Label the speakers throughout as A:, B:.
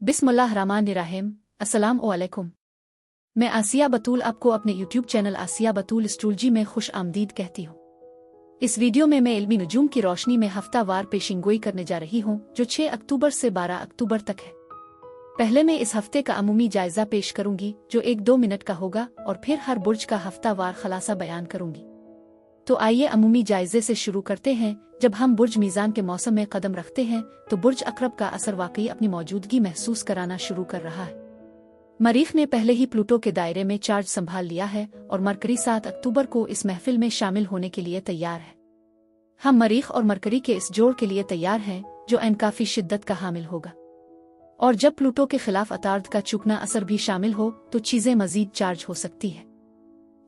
A: बिस्मिल्लाहिर्रहमानिर्रहीम। अस्सलाम वालेकुम। मैं आसिया बतूल आपको अपने यूट्यूब चैनल आसिया बतूल एस्ट्रोलॉजी में खुश आमदीद कहती हूँ। इस वीडियो में मैं इल्मी नुजूम की रोशनी में हफ्तावार पेशिंगोई करने जा रही हूँ जो 6 अक्टूबर से 12 अक्टूबर तक है। पहले मैं इस हफ्ते का अमूमी जायजा पेश करूंगी जो 1-2 मिनट का होगा और फिर हर बुर्ज का हफ्तावार खलासा बयान करूंगी। तो आइए अमूमी जायजे से शुरू करते हैं। जब हम बुर्ज मीज़ान के मौसम में कदम रखते हैं तो बुर्ज अकरब का असर वाकई अपनी मौजूदगी महसूस कराना शुरू कर रहा है। मरीख ने पहले ही प्लूटो के दायरे में चार्ज संभाल लिया है और मरकरी 7 अक्टूबर को इस महफिल में शामिल होने के लिए तैयार है। हम मरीख और मरकरी के इस जोड़ के लिए तैयार हैं जो काफी शिद्दत का हामिल होगा। और जब प्लूटो के खिलाफ अतार्द का चुकना असर भी शामिल हो तो चीजें मजीद चार्ज हो सकती है।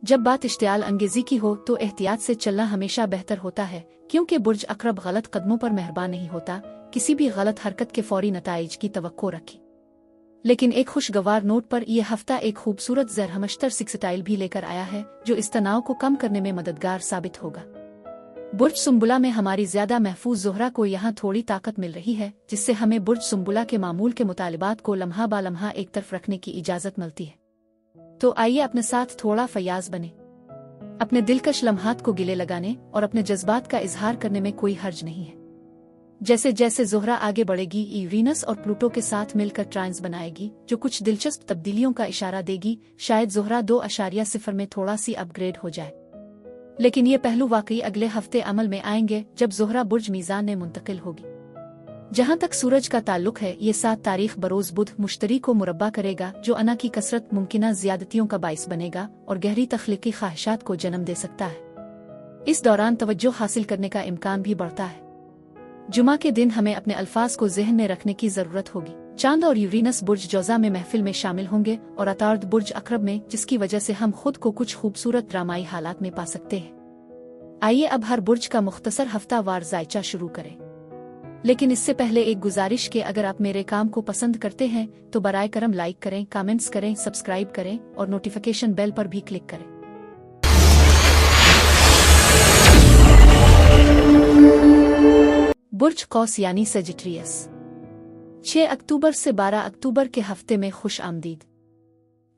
A: जब बात इश्तियाल अंगेजी की हो तो एहतियात से चलना हमेशा बेहतर होता है, क्योंकि बुर्ज अकरब गलत कदमों पर मेहरबान नहीं होता। किसी भी गलत हरकत के फौरी नताइज की तवक्को रखें। लेकिन एक खुशगवार नोट पर यह हफ्ता एक खूबसूरत ज़रहमश्तर सिक्सटाइल भी लेकर आया है जो इस तनाव को कम करने में मददगार साबित होगा। बुर्ज सुम्बुला में हमारी ज्यादा महफूज ज़ोहरा को यहाँ थोड़ी ताकत मिल रही है, जिससे हमें बुर्ज सुम्बुला के मामूल के मुतालिबात को लम्हा बा लम्हा एक तरफ रखने की इजाज़त मिलती है। तो आइए अपने साथ थोड़ा फयाज बने। अपने दिलकश लम्हात को गिले लगाने और अपने जज्बात का इजहार करने में कोई हर्ज नहीं है। जैसे जैसे ज़ोहरा आगे बढ़ेगी यूरेनस और प्लूटो के साथ मिलकर ट्राइंस बनाएगी जो कुछ दिलचस्प तब्दीलियों का इशारा देगी। शायद ज़ोहरा 2.0 में थोड़ा सी अपग्रेड हो जाए, लेकिन ये पहलू वाकई अगले हफ्ते अमल में आएंगे जब ज़ोहरा बुर्ज मीज़ान में मुंतकिल होगी। जहां तक सूरज का ताल्लुक है, ये 7 तारीख बरोज बुध मुश्तरी को मुरब्बा करेगा जो अना की कसरत मुमकिना ज्यादतियों का बाइस बनेगा और गहरी तख्लीकी ख्वाहिशात को जन्म दे सकता है। इस दौरान तवज्जो हासिल करने का इम्कान भी बढ़ता है। जुमा के दिन हमें अपने अल्फाज को जहन में रखने की जरूरत होगी। चांद और यूरेनस बुर्ज जौजा में महफिल में शामिल होंगे और अतार्द बुर्ज अकरब में, जिसकी वजह से हम खुद को कुछ खूबसूरत ड्रामाई हालात में पा सकते हैं। आइए अब हर बुर्ज का मुख्तसर हफ्तावार जायचा शुरू करें। लेकिन इससे पहले एक गुजारिश के अगर आप मेरे काम को पसंद करते हैं तो बराए करम लाइक करें, कमेंट्स करें, सब्सक्राइब करें और नोटिफिकेशन बेल पर भी क्लिक करें। बुर्ज कौस यानी सेजिटेरियस 6 अक्टूबर से 12 अक्टूबर के हफ्ते में खुश आमदीद।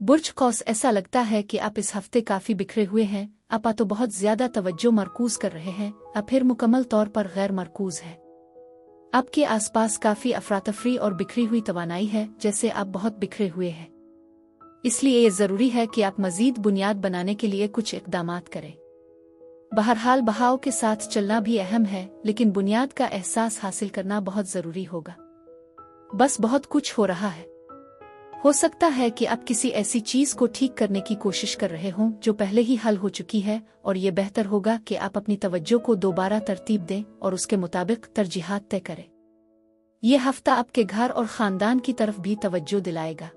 A: बुर्ज कौस, ऐसा लगता है कि आप इस हफ्ते काफी बिखरे हुए हैं। आप तो बहुत ज्यादा तवज्जो मरकूज कर रहे हैं, अब फिर मुकम्मल तौर पर गैर मरकूज है। आपके आसपास काफी अफरातफरी और बिखरी हुई तवानाई है, जैसे आप बहुत बिखरे हुए हैं। इसलिए ये जरूरी है कि आप मजीद बुनियाद बनाने के लिए कुछ इकदामात करें। बहरहाल बहाव के साथ चलना भी अहम है, लेकिन बुनियाद का एहसास हासिल करना बहुत जरूरी होगा। बस बहुत कुछ हो रहा है। हो सकता है कि आप किसी ऐसी चीज को ठीक करने की कोशिश कर रहे हों जो पहले ही हल हो चुकी है, और ये बेहतर होगा कि आप अपनी तवज्जो को दोबारा तरतीब दें और उसके मुताबिक तरजीहात तय करें। ये हफ्ता आपके घर और खानदान की तरफ भी तवज्जो दिलाएगा।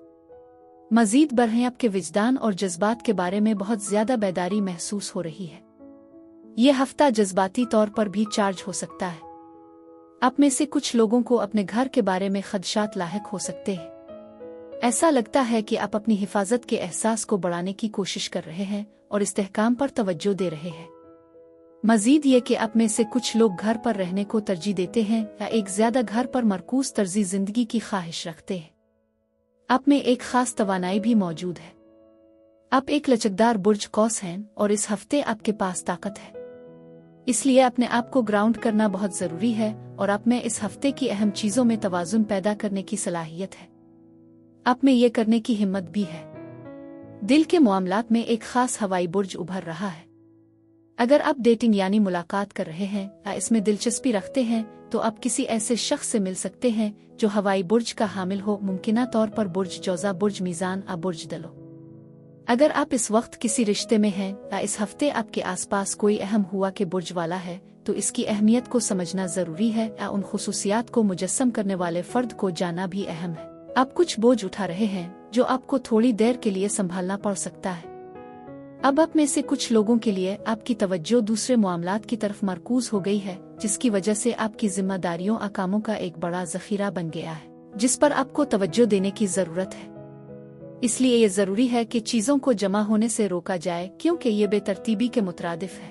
A: मजीद बढ़ें, आपके विजदान और जज्बात के बारे में बहुत ज्यादा बेदारी महसूस हो रही है। ये हफ्ता जज्बाती तौर पर भी चार्ज हो सकता है। आप में से कुछ लोगों को अपने घर के बारे में खदशात लाहिक हो सकते हैं। ऐसा लगता है कि आप अपनी हिफाजत के एहसास को बढ़ाने की कोशिश कर रहे हैं और इस्तेहकाम पर तवज्जो दे रहे हैं। मजीद ये कि आप में से कुछ लोग घर पर रहने को तरजीह देते हैं या एक ज्यादा घर पर मरकूज तर्जी जिंदगी की ख्वाहिश रखते हैं। आप में एक खास तवानाई भी मौजूद है। आप एक लचकदार बुर्ज कौस हैं और इस हफ्ते आपके पास ताकत है। इसलिए अपने आप को ग्राउंड करना बहुत जरूरी है और आप में इस हफ्ते की अहम चीजों में तवाजुन पैदा करने की सलाहियत है। आप में ये करने की हिम्मत भी है। दिल के मामलात में एक खास हवाई बुर्ज उभर रहा है। अगर आप डेटिंग यानी मुलाकात कर रहे हैं या इसमें दिलचस्पी रखते हैं तो आप किसी ऐसे शख्स से मिल सकते हैं जो हवाई बुर्ज का हामिल हो, मुमकिना तौर पर बुर्ज जौजा, बुर्ज मीज़ान या बुर्ज दलो। अगर आप इस वक्त किसी रिश्ते में हैं या इस हफ्ते आपके आसपास कोई अहम हुआ के बुर्ज वाला है तो इसकी अहमियत को समझना जरूरी है या उन खुसूसियात को मुजस्सम करने वाले फर्द को जाना भी अहम है। आप कुछ बोझ उठा रहे हैं जो आपको थोड़ी देर के लिए संभालना पड़ सकता है। अब आप में से कुछ लोगों के लिए आपकी तवज्जो दूसरे मामलात की तरफ मरकूज हो गई है, जिसकी वजह से आपकी जिम्मेदारियों और कामों का एक बड़ा जखीरा बन गया है जिस पर आपको तवज्जो देने की जरूरत है। इसलिए ये जरूरी है कि चीजों को जमा होने से रोका जाए, क्योंकि ये बेतरतीबी के मुतरादिफ है।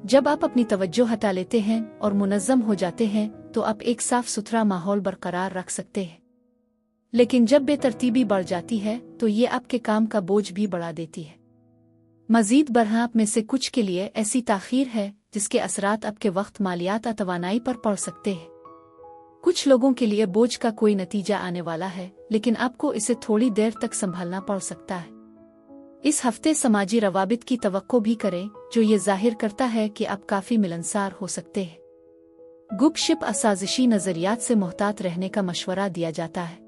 A: जब आप अपनी तवज्जो हटा लेते हैं और मुनज़्ज़म हो जाते हैं तो आप एक साफ सुथरा माहौल बरकरार रख सकते हैं। लेकिन जब बेतरतीबी बढ़ जाती है तो ये आपके काम का बोझ भी बढ़ा देती है। मजीद बरहा आप में से कुछ के लिए ऐसी ताखीर है जिसके असरात आपके वक्त, मालियात और तवानाई पर पड़ सकते हैं। कुछ लोगों के लिए बोझ का कोई नतीजा आने वाला है, लेकिन आपको इसे थोड़ी देर तक संभालना पड़ सकता है। इस हफ्ते समाजी रवाबित की तवक्को भी करें, जो ये जाहिर करता है कि आप काफी मिलनसार हो सकते हैं। गुपशप असाजिशी नजरियात से मोहतात रहने का मशवरा दिया जाता है।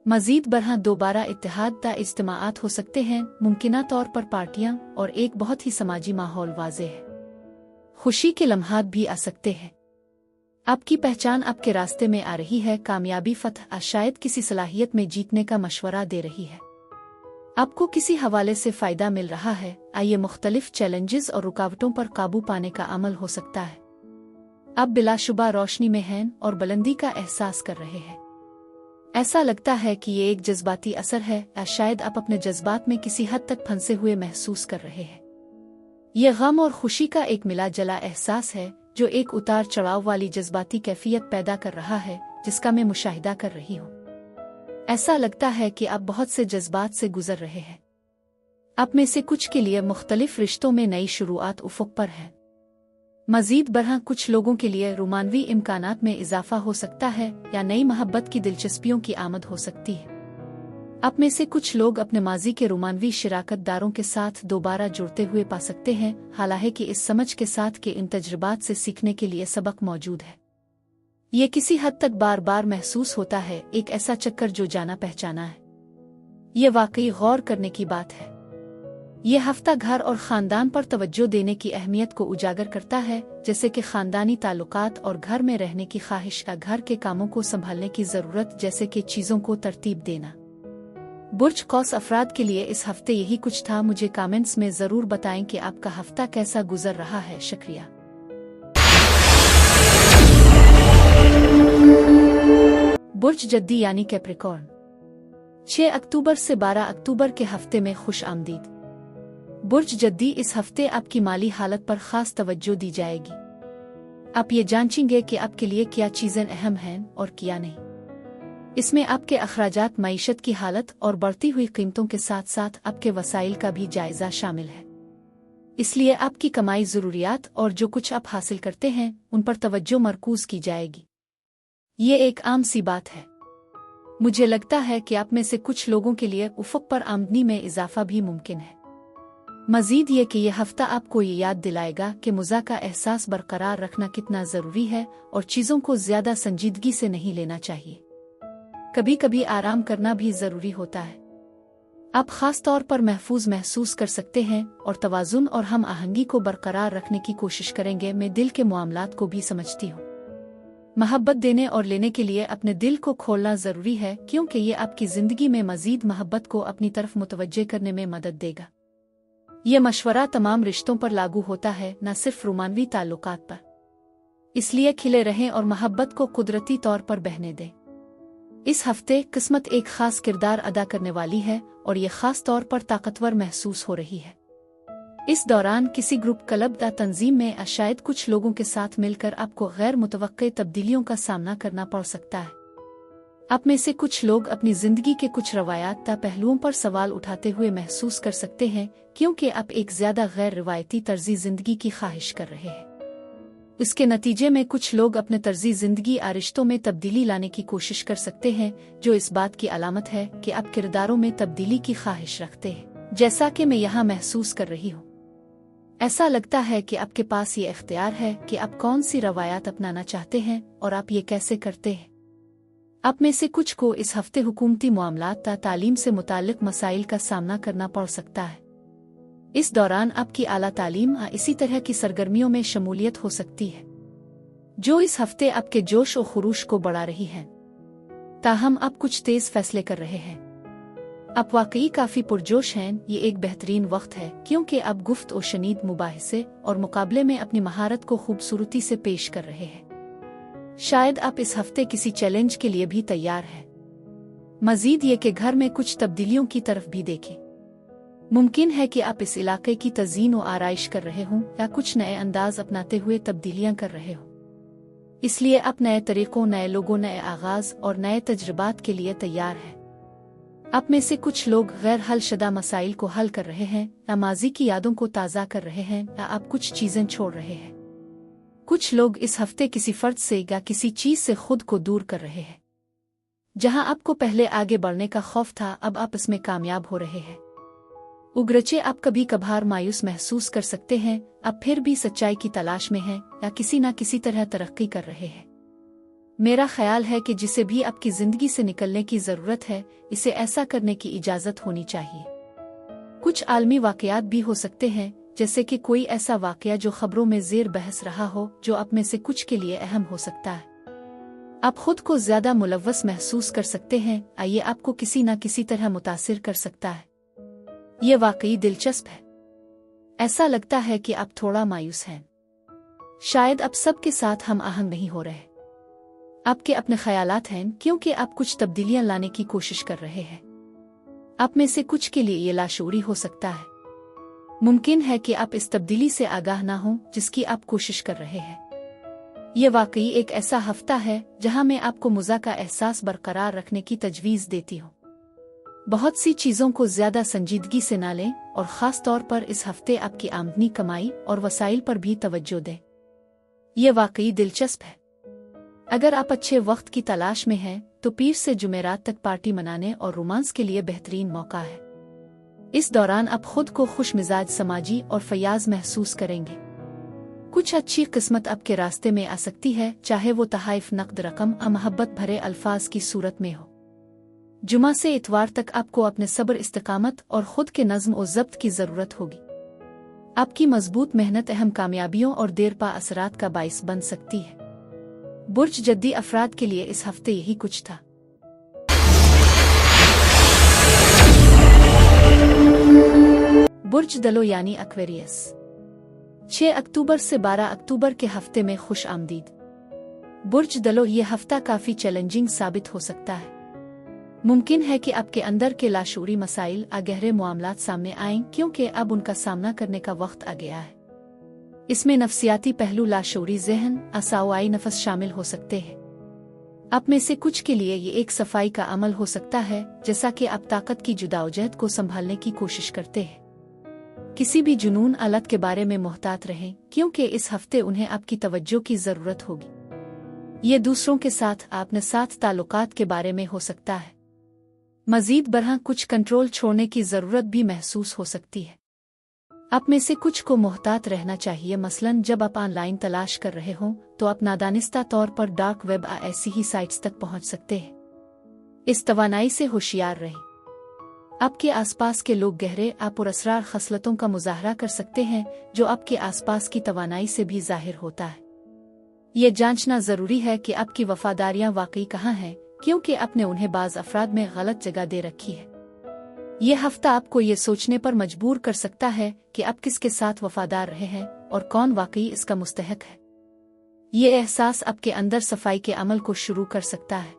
A: मजीद बरहा दोबारा इत्तेहाद दा इज्तिमाआत हो सकते हैं, मुमकिना तौर पर पार्टियां, और एक बहुत ही समाजी माहौल वाज़े है। खुशी के लम्हात भी आ सकते हैं। आपकी पहचान आपके रास्ते में आ रही है। कामयाबी, फतह, शायद किसी सलाहियत में जीतने का मशवरा दे रही है। आपको किसी हवाले से फ़ायदा मिल रहा है। आइए मुख्तलिफ चैलेंजेस और रुकावटों पर काबू पाने का अमल हो सकता है। आप बिलाशुबा रोशनी में हैं और बुलंदी का एहसास कर रहे हैं। ऐसा लगता है कि ये एक जज्बाती असर है, या शायद आप अपने जज्बात में किसी हद तक फंसे हुए महसूस कर रहे हैं। ये गम और खुशी का एक मिला जला एहसास है जो एक उतार चढ़ाव वाली जज्बाती कैफियत पैदा कर रहा है, जिसका मैं मुशाहिदा कर रही हूँ। ऐसा लगता है कि आप बहुत से जज्बात से गुजर रहे हैं। आप में से कुछ के लिए मुख्तलिफ रिश्तों में नई शुरुआत उफ़ुक़ पर है। मजीद बरहा कुछ लोगों के लिए रोमानवी इम्कानात में इजाफा हो सकता है या नई मोहब्बत की दिलचस्पियों की आमद हो सकती है। आप में से कुछ लोग अपने माजी के रोमानवी शिराकत दारों के साथ दोबारा जुड़ते हुए पा सकते हैं, हालांकि इस समझ के साथ कि इन तजुर्बात से सीखने के लिए सबक मौजूद है। ये किसी हद तक बार बार महसूस होता है, एक ऐसा चक्कर जो जाना पहचाना है। ये वाकई गौर करने की बात है। ये हफ्ता घर और ख़ानदान पर तवज्जो देने की अहमियत को उजागर करता है, जैसे कि ख़ानदानी ताल्लुकात और घर में रहने की ख्वाहिश का, घर के कामों को संभालने की ज़रूरत, जैसे कि चीज़ों को तरतीब देना। बुर्ज कौस अफराद के लिए इस हफ्ते यही कुछ था। मुझे कमेंट्स में ज़रूर बताएं कि आपका हफ्ता कैसा गुजर रहा है। शुक्रिया। बुर्ज जद्दी यानी कैप्रिकॉर्न, 6 अक्टूबर से 12 अक्टूबर के हफ्ते में खुश आमदीद। बुर्ज जद्दी, इस हफ्ते आपकी माली हालत पर खास तवज्जो दी जाएगी। आप ये जांचेंगे कि आपके लिए क्या चीज़ें अहम हैं और क्या नहीं। इसमें आपके अखराजात, मईशत की हालत और बढ़ती हुई कीमतों के साथ साथ आपके वसाइल का भी जायजा शामिल है। इसलिए आपकी कमाई, ज़रूरियात और जो कुछ आप हासिल करते हैं उन पर तवज्जो मरकूज की जाएगी। ये एक आम सी बात है। मुझे लगता है कि आप में से कुछ लोगों के लिए उफ़ुक़ पर आमदनी में इजाफा भी मुमकिन है। मजीद ये कि यह हफ्ता आपको ये याद दिलाएगा कि मुज़ा का एहसास बरकरार रखना कितना ज़रूरी है और चीज़ों को ज़्यादा संजीदगी से नहीं लेना चाहिए। कभी कभी आराम करना भी ज़रूरी होता है। आप ख़ास तौर पर महफूज महसूस कर सकते हैं और तवाज़ुन और हम आहंगी को बरकरार रखने की कोशिश करेंगे। मैं दिल के मामलात को भी समझती हूँ। मोहब्बत देने और लेने के लिए अपने दिल को खोलना ज़रूरी है, क्योंकि ये आपकी ज़िंदगी में मज़ीद मोहब्बत को अपनी तरफ मुतवज्जे करने में मदद देगा। ये मशवरा तमाम रिश्तों पर लागू होता है, न सिर्फ रोमानवी ताल्लुकात पर। इसलिए खिले रहें और मोहब्बत को कुदरती तौर पर बहने दें। इस हफ्ते किस्मत एक खास किरदार अदा करने वाली है और ये खास तौर पर ताकतवर महसूस हो रही है। इस दौरान किसी ग्रुप, क्लब या तंजीम में शायद कुछ लोगों के साथ मिलकर आपको गैर मुतवक्के तब्दीलियों का सामना करना पड़ सकता है। आप में से कुछ लोग अपनी जिंदगी के कुछ रवायात या पहलुओं पर सवाल उठाते हुए महसूस कर सकते हैं, क्योंकि आप एक ज्यादा गैर रिवायती तर्जी जिंदगी की ख्वाहिश कर रहे हैं। इसके नतीजे में कुछ लोग अपने तर्जी जिंदगी और रिश्तों में तब्दीली लाने की कोशिश कर सकते हैं, जो इस बात की अलामत है कि आप किरदारों में तब्दीली की ख्वाहिश रखते हैं, जैसा कि मैं यहाँ महसूस कर रही हूँ। ऐसा लगता है कि आपके पास ये इख्तियार है कि आप कौन सी रवायात अपनाना चाहते हैं और आप ये कैसे करते हैं। आप में से कुछ को इस हफ्ते हुकूमती मामलात या तालीम से मुताल्लिक मसाइल का सामना करना पड़ सकता है। इस दौरान आपकी आला तालीम या इसी तरह की सरगर्मियों में शमूलियत हो सकती है, जो इस हफ्ते आपके जोश और खुरूश को बढ़ा रही है। ताहम आप कुछ तेज फैसले कर रहे हैं। आप वाकई काफी पुरजोश हैं। ये एक बेहतरीन वक्त है, क्योंकि आप गुफ्त और शनीद मुबाहिसे और मुकाबले में अपनी महारत को खूबसूरती से पेश कर रहे हैं। शायद आप इस हफ्ते किसी चैलेंज के लिए भी तैयार हैं। मजीद ये कि घर में कुछ तब्दीलियों की तरफ भी देखें। मुमकिन है कि आप इस इलाके की तज़ीन और आराइश कर रहे हों या कुछ नए अंदाज अपनाते हुए तब्दीलियां कर रहे हो। اس لیے آپ نئے طریقوں، نئے لوگوں، نئے آغاز اور نئے تجربات کے لیے تیار ہیں۔ آپ میں سے کچھ لوگ غیر حل شدہ مسائل کو حل کر رہے ہیں، یا ماضی کی یادوں کو تازہ کر رہے ہیں، یا آپ کچھ چیزیں چھوڑ رہے ہیں۔ کچھ لوگ اس ہفتے کسی فرد سے یا کسی چیز سے خود کو دور کر رہے ہیں۔ جہاں آپ کو پہلے آگے بڑھنے کا خوف تھا، اب آپ اس میں کامیاب ہو رہے ہیں۔ اگرچہ آپ کبھی کبھار مایوس محسوس کر سکتے ہیں، اب پھر بھی سچائی کی تلاش میں ہیں یا کسی نہ کسی طرح ترقی کر رہے ہیں۔ میرا خیال ہے کہ جسے بھی آپ کی زندگی سے نکلنے کی ضرورت ہے، اسے ایسا کرنے کی اجازت ہونی چاہیے۔ کچھ عالمی واقعات بھی ہو سکتے ہیں، جیسے کہ کوئی ایسا واقعہ جو خبروں میں زیر بحث رہا ہو، جو آپ میں سے کچھ کے لیے اہم ہو سکتا ہے۔ آپ خود کو زیادہ ملوث محسوس کر سکتے ہیں، یہ آپ کو کسی نہ کسی طرح متاثر کر سکتا ہے۔ یہ واقعی دلچسپ ہے۔ ایسا لگتا ہے کہ آپ تھوڑا مایوس ہیں۔ شاید آپ سب کے ساتھ ہم آہنگ نہیں ہو رہے۔ آپ کے اپنے خیالات ہیں، کیونکہ آپ کچھ تبدیلیاں لانے کی کوشش کر رہے ہیں۔ آپ میں سے کچھ کے لیے یہ لاشعوری ہو سکتا ہے۔ ممکن ہے کہ آپ اس تبدیلی سے آگاہ نہ ہوں جس کی آپ کوشش کر رہے ہیں۔ یہ واقعی ایک ایسا ہفتہ ہے جہاں میں آپ کو مزہ کا احساس برقرار رکھنے کی تجویز دیتی ہوں۔ بہت سی چیزوں کو زیادہ سنجیدگی سے نہ لیں، اور خاص طور پر اس ہفتے آپ کی آمدنی، کمائی اور وسائل پر بھی توجہ دیں۔ یہ واقعی دلچسپ ہے۔ اگر آپ اچھے وقت کی تلاش میں ہیں تو پیر سے جمعرات تک پارٹی منانے اور رومانس کے لیے بہترین موقع ہے۔ اس دوران آپ خود کو خوش مزاج، سماجی اور فیاض محسوس کریں گے۔ کچھ اچھی قسمت آپ کے راستے میں آ سکتی ہے، چاہے وہ تحائف، نقد رقم یا محبت بھرے الفاظ کی صورت میں ہو۔ جمعہ سے اتوار تک آپ کو اپنے صبر، استقامت اور خود کے نظم و ضبط کی ضرورت ہوگی۔ آپ کی مضبوط محنت اہم کامیابیوں اور دیر پا اثرات کا باعث بن سکتی ہے۔ برج جدی افراد کے لیے اس ہفتے یہی کچھ تھا۔ برج دلو یعنی ایکویریس، 6 اکتوبر سے 12 اکتوبر کے ہفتے میں خوش آمدید۔ برج دلو، یہ ہفتہ کافی چیلنجنگ ثابت ہو سکتا ہے۔ ممکن ہے کہ آپ کے اندر کے لاشعوری مسائل، گہرے معاملات سامنے آئیں، کیونکہ اب ان کا سامنا کرنے کا وقت آ گیا ہے۔ اس میں نفسیاتی پہلو، لاشعوری ذہن، اساوائی نفس شامل ہو سکتے ہیں۔ آپ میں سے کچھ کے لیے یہ ایک صفائی کا عمل ہو سکتا ہے، جیسا کہ آپ طاقت کی جدوجہد کو سنبھالنے کی کوشش کرتے ہیں۔ کسی بھی جنون آلت کے بارے میں محتاط رہیں، کیونکہ اس ہفتے انہیں آپ کی توجہ کی ضرورت ہوگی۔ یہ دوسروں کے ساتھ اپنے ساتھ تعلقات کے بارے میں ہو سکتا ہے۔ مزید برآں کچھ کنٹرول چھوڑنے کی ضرورت بھی محسوس ہو سکتی ہے۔ آپ میں سے کچھ کو محتاط رہنا چاہیے، مثلاً جب آپ آن لائن تلاش کر رہے ہوں تو آپ نادانستہ طور پر ڈارک ویب ایسی ہی سائٹس تک پہنچ سکتے ہیں۔ اس توانائی سے ہوشیار رہیں۔ آپ کے آس پاس کے لوگ گہرے پراسرار خصلتوں کا مظاہرہ کر سکتے ہیں، جو آپ کے آس پاس کی توانائی سے بھی ظاہر ہوتا ہے۔ یہ جانچنا ضروری ہے کہ آپ کی وفاداریاں واقعی کہاں ہیں، کیونکہ آپ نے انہیں بعض افراد میں غلط جگہ دے رکھی ہے۔ یہ ہفتہ آپ کو یہ سوچنے پر مجبور کر سکتا ہے کہ آپ کس کے ساتھ وفادار رہے ہیں اور کون واقعی اس کا مستحق ہے۔ یہ احساس آپ کے اندر صفائی کے عمل کو شروع کر سکتا ہے۔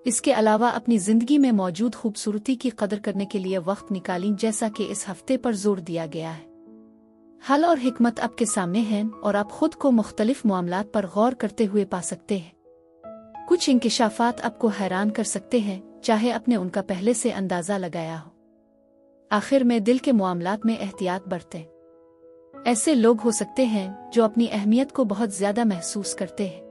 A: اس کے علاوہ اپنی زندگی میں موجود خوبصورتی کی قدر کرنے کے لیے وقت نکالیں، جیسا کہ اس ہفتے پر زور دیا گیا ہے۔ حل اور حکمت آپ کے سامنے ہیں، اور آپ خود کو مختلف معاملات پر غور کرتے ہوئے پا سکتے ہیں۔ کچھ انکشافات آپ کو حیران کر سکتے ہیں، چاہے آپ نے ان کا پہلے سے اندازہ لگایا ہو۔ آخر میں دل کے معاملات میں احتیاط برتیں۔ ایسے لوگ ہو سکتے ہیں جو اپنی اہمیت کو بہت زیادہ محسوس کرتے ہیں۔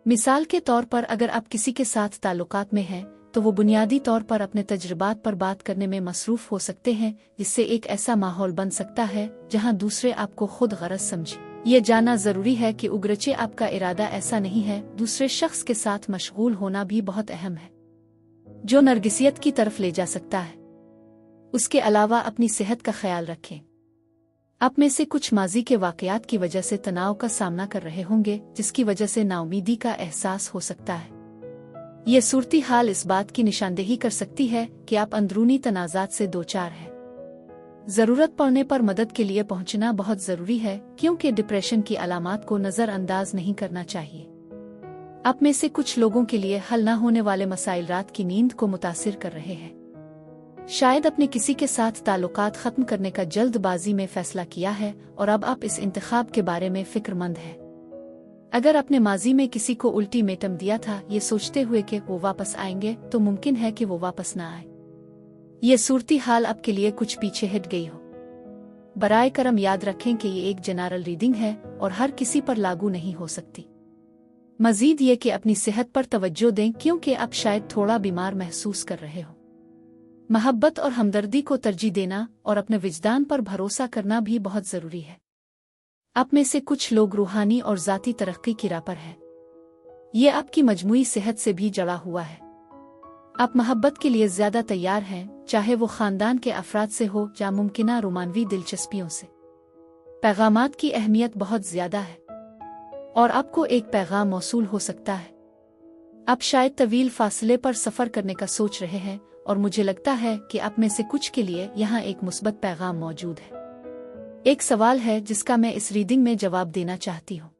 A: مثال کے طور پر، اگر آپ کسی کے ساتھ تعلقات میں ہیں تو وہ بنیادی طور پر اپنے تجربات پر بات کرنے میں مصروف ہو سکتے ہیں، جس سے ایک ایسا ماحول بن سکتا ہے جہاں دوسرے آپ کو خود غرض سمجھیں۔ یہ جاننا ضروری ہے کہ اگرچہ آپ کا ارادہ ایسا نہیں ہے، دوسرے شخص کے ساتھ مشغول ہونا بھی بہت اہم ہے، جو نرگسیت کی طرف لے جا سکتا ہے۔ اس کے علاوہ اپنی صحت کا خیال رکھیں۔ آپ میں سے کچھ ماضی کے واقعات کی وجہ سے تناؤ کا سامنا کر رہے ہوں گے، جس کی وجہ سے ناامیدی کا احساس ہو سکتا ہے۔ یہ صورتحال اس بات کی نشاندہی کر سکتی ہے کہ آپ اندرونی تنازعات سے دوچار ہیں۔ ضرورت پڑنے پر مدد کے لیے پہنچنا بہت ضروری ہے، کیونکہ ڈپریشن کی علامات کو نظر انداز نہیں کرنا چاہیے۔ آپ میں سے کچھ لوگوں کے لیے حل نہ ہونے والے مسائل رات کی نیند کو متاثر کر رہے ہیں۔ شاید اپنے کسی کے ساتھ تعلقات ختم کرنے کا جلد بازی میں فیصلہ کیا ہے، اور اب آپ اس انتخاب کے بارے میں فکر مند ہیں۔ अगर आपने माजी में किसी को अल्टीमेटम दिया था ये सोचते हुए कि वो वापस आएंगे, तो मुमकिन है कि वो वापस ना आए। ये सूरती हाल आपके लिए कुछ पीछे हट गई हो। बराए करम याद रखें कि ये एक जनरल रीडिंग है और हर किसी पर लागू नहीं हो सकती। मजीद ये कि अपनी सेहत पर तवज्जो दें, क्योंकि आप शायद थोड़ा बीमार महसूस कर रहे हो। मोहब्बत और हमदर्दी को तरजीह देना और अपने विजदान पर भरोसा करना भी बहुत ज़रूरी है। आप में से कुछ लोग रूहानी और ज़ाती तरक्की की राह पर हैं। ये आपकी मजमूई सेहत से भी जड़ा हुआ है। आप मोहब्बत के लिए ज़्यादा तैयार हैं, चाहे वो ख़ानदान के अफराद से हो या मुमकिना रोमानवी दिलचस्पियों से। पैगामात की अहमियत बहुत ज़्यादा है और आपको एक पैगाम मौसूल हो सकता है। आप शायद तवील फासले पर सफ़र करने का सोच रहे हैं और मुझे लगता है कि आप में से कुछ के लिए यहाँ एक मुस्बत पैगाम मौजूद है। एक सवाल है जिसका मैं इस रीडिंग में जवाब देना चाहती हूँ।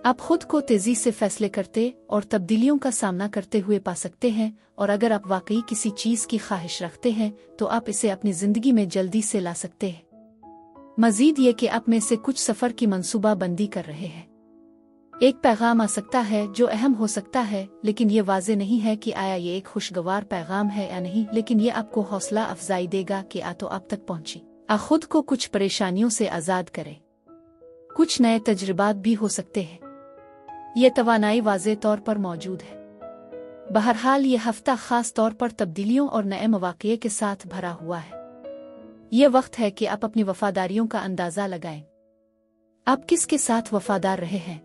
A: आप खुद को तेजी से फैसले करते और तब्दीलियों का सामना करते हुए पा सकते हैं, और अगर आप वाकई किसी चीज़ की ख्वाहिश रखते हैं तो आप इसे अपनी ज़िंदगी में जल्दी से ला सकते हैं। मजीद ये कि आप में से कुछ सफ़र की मंसूबा बंदी कर रहे हैं। एक पैगाम आ सकता है जो अहम हो सकता है, लेकिन ये वाज़े नहीं है कि आया ये एक खुशगवार पैगाम है या नहीं, लेकिन ये आपको हौसला अफजाई देगा कि तो आप तक पहुँची। खुद को कुछ परेशानियों से आज़ाद करें। कुछ नए तजुर्बात भी हो सकते हैं। ये तवानाई वाज़े तौर पर मौजूद है। बहरहाल ये हफ्ता ख़ास तौर पर तब्दीलियों और नए मवाक़े के साथ भरा हुआ है। ये वक्त है कि आप अपनी वफ़ादारियों का अंदाज़ा लगाएं। आप किसके साथ वफ़ादार रहे हैं?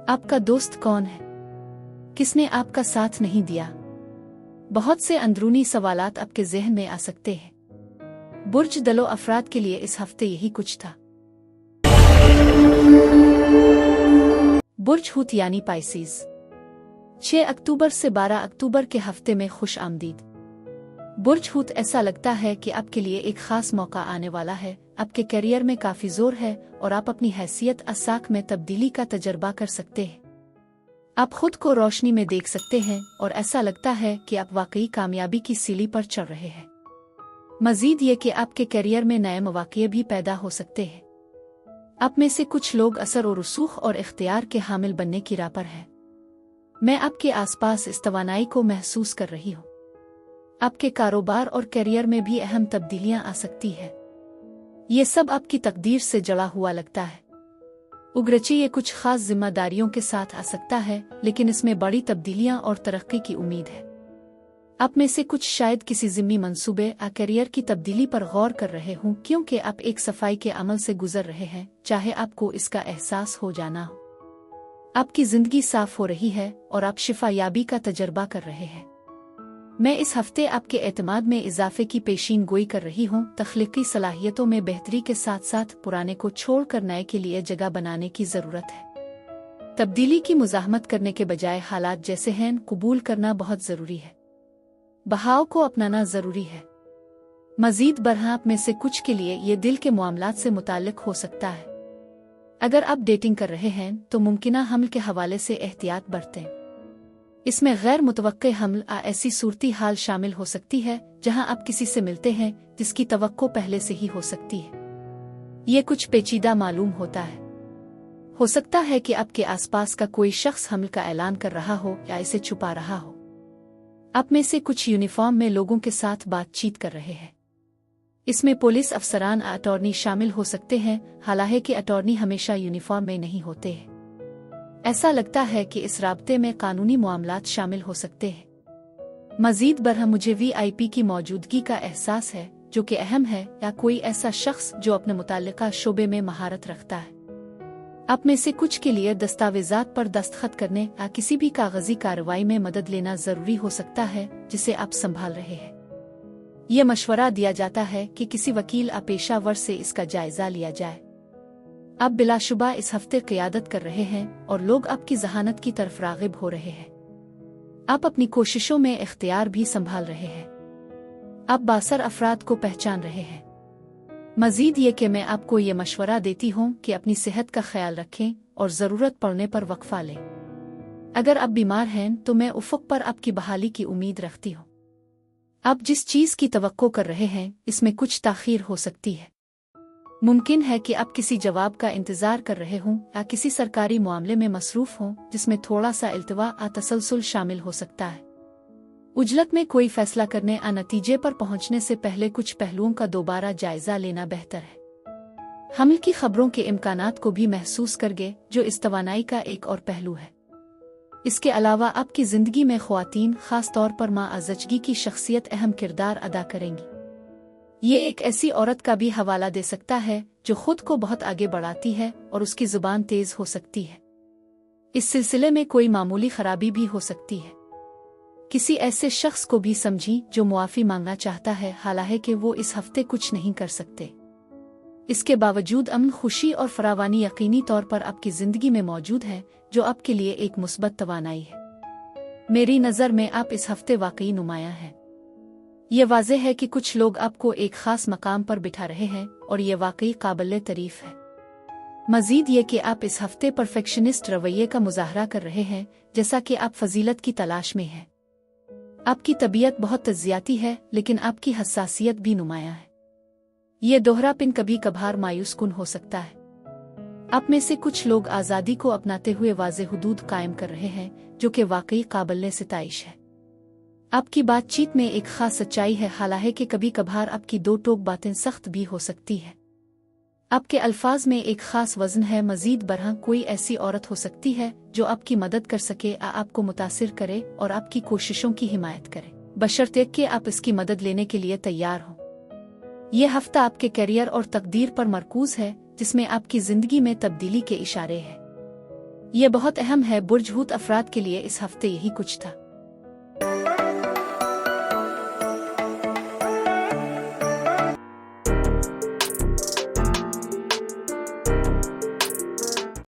A: आपका दोस्त कौन है? किसने आपका साथ नहीं दिया? बहुत से अंदरूनी सवालात आपके ज़हन में आ सकते हैं। बुर्ज दलो अफराद के लिए इस हफ्ते यही कुछ था। बुर्ज हुत यानी पाइसिस, 6 अक्टूबर से 12 अक्टूबर के हफ्ते में खुश आमदीद। बुर्ज हुत, ऐसा लगता है कि आपके लिए एक खास मौका आने वाला है। आपके करियर में काफी जोर है और आप अपनी हैसियत असाक में तब्दीली का तजर्बा कर सकते हैं। आप खुद को रोशनी में देख सकते हैं और ऐसा लगता है कि आप वाकई कामयाबी की सीढ़ी पर चढ़ रहे हैं। मजीद ये कि आपके करियर में नए मौके भी पैदा हो सकते हैं। आप में से कुछ लोग असर और रसूख और इख्तियार के हामिल बनने की राह पर हैं। मैं आपके आसपास इस तवानाई को महसूस कर रही हूँ। आपके कारोबार और करियर में भी अहम तब्दीलियां आ सकती हैं। ये सब आपकी तकदीर से जड़ा हुआ लगता है। उगरची ये कुछ खास जिम्मेदारियों के साथ आ सकता है, लेकिन इसमें बड़ी तब्दीलियां और तरक्की की उम्मीद है। आप में से कुछ शायद किसी ज़िम्मी मंसूबे या करियर की तब्दीली पर गौर कर रहे हों, क्योंकि आप एक सफाई के अमल से गुजर रहे हैं, चाहे आपको इसका एहसास हो जाना हो। आपकी ज़िंदगी साफ हो रही है और आप शिफायाबी का तजर्बा कर रहे हैं। मैं इस हफ्ते आपके एतमाद में इजाफे की पेशीन गोई कर रही हूँ। तख्लीकी सलाहियतों में बेहतरी के साथ साथ पुराने को छोड़कर नए के लिए जगह बनाने की ज़रूरत है। तब्दीली की मुज़ाहमत करने के बजाय हालात जैसे हैं कबूल करना बहुत ज़रूरी है। बहाव को अपनाना ज़रूरी है। मजीद बरहा आप में से कुछ के लिए ये दिल के मामलात से मुताल्लिक हो सकता है। अगर आप डेटिंग कर रहे हैं तो मुमकिना हमल के हवाले से एहतियात बरतें। इसमें गैर मुतवक्के हमल ऐसी सूरती हाल शामिल हो सकती है जहां आप किसी से मिलते हैं जिसकी तवक्को पहले से ही हो सकती है। ये कुछ पेचीदा मालूम होता है। हो सकता है कि आपके आसपास का कोई शख्स हमल का ऐलान कर रहा हो या इसे छुपा रहा हो। आप में से कुछ यूनिफॉर्म में लोगों के साथ बातचीत कर रहे हैं। इसमें पुलिस अफसरान अटॉर्नी शामिल हो सकते हैं, हालांकि अटॉर्नी हमेशा यूनिफॉर्म में नहीं होते हैं। ऐसा लगता है कि इस राब्ते में कानूनी मामलात शामिल हो सकते हैं। मजीद बरहा मुझे VIP की मौजूदगी का एहसास है, जो कि अहम है, या कोई ऐसा शख्स जो अपने मुताल्लिका शोबे में महारत रखता है। आप में से कुछ के लिए दस्तावेजात पर दस्तखत करने या किसी भी कागजी कार्रवाई में मदद लेना जरूरी हो सकता है जिसे आप संभाल रहे हैं। यह मशवरा दिया जाता है कि किसी वकील या पेशावर से इसका जायजा लिया जाए। आप बिलाशुबा इस हफ्ते क़ियादत कर रहे हैं और लोग आपकी ज़हानत की तरफ राग़िब हो रहे हैं। आप अपनी कोशिशों में इख्तियार भी संभाल रहे हैं। आप बासर अफराद को पहचान रहे हैं। मजीद ये कि मैं आपको ये मशवरा देती हूँ कि अपनी सेहत का ख्याल रखें और ज़रूरत पड़ने पर वक्फा लें। अगर आप बीमार हैं तो मैं उफ़ुक़ पर आपकी बहाली की उम्मीद रखती हूँ। आप जिस चीज़ की तवक्को कर रहे हैं इसमें कुछ ताख़ीर हो सकती है। मुमकिन है कि आप किसी जवाब का इंतजार कर रहे हों या किसी सरकारी मामले में मसरूफ हों जिसमें थोड़ा सा इल्तवा या तसलसल शामिल हो सकता है। उजलत में कोई फैसला करने या नतीजे पर पहुंचने से पहले कुछ पहलुओं का दोबारा जायजा लेना बेहतर है। हमल की खबरों के इम्कानात को भी महसूस करगे, जो इस तवानाई का एक और पहलू है। इसके अलावा आपकी ज़िंदगी में ख़वातीन, ख़ास तौर पर माँ अज़जगी की शख्सियत अहम किरदार अदा करेंगी। ये एक ऐसी औरत का भी हवाला दे सकता है जो खुद को बहुत आगे बढ़ाती है और उसकी ज़ुबान तेज़ हो सकती है। इस सिलसिले में कोई मामूली खराबी भी हो सकती है। किसी ऐसे शख्स को भी समझी जो मुआफ़ी मांगना चाहता है, हालांकि वो इस हफ्ते कुछ नहीं कर सकते। इसके बावजूद अमन, खुशी और फरावानी यकीनी तौर पर आपकी ज़िंदगी में मौजूद है, जो आपके लिए एक मुस्बत तवानाई है। मेरी नज़र में आप इस हफ्ते वाकई नुमायां हैं। ये वाज़ेह है कि कुछ लोग आपको एक ख़ास मकाम पर बिठा रहे हैं और ये वाकई काबिल तारीफ़ है। मज़ीद ये कि आप इस हफ्ते परफेक्शनिस्ट रवैये का मुज़ाहरा कर रहे हैं, जैसा कि आप फजीलत की तलाश में हैं। आपकी तबीयत बहुत तज़ियाती है, लेकिन आपकी हसासियत भी नुमायां है। ये दोहरापन कभी कभार मायूस कुन हो सकता है। आप में से कुछ लोग आज़ादी को अपनाते हुए वाज़े हुदूद कायम कर रहे हैं, जो कि वाकई काबिल सिताइश है। आपकी बातचीत में एक खास सच्चाई है, हालांकि कभी कभार आपकी दो टोक बातें सख्त भी हो सकती है। आपके अल्फाज में एक खास वज़न है। मज़ीद बरहं कोई ऐसी औरत हो सकती है जो आपकी मदद कर सके, आपको मुतासिर करे और आपकी कोशिशों की हिमायत करे, बशर्ते कि आप इसकी मदद लेने के लिए तैयार हों। यह हफ्ता आपके करियर और तकदीर पर मरकूज है, जिसमें आपकी ज़िंदगी में तब्दीली के इशारे हैं। यह बहुत अहम है। बुर्ज हूत अफराद के लिए इस हफ्ते यही कुछ था।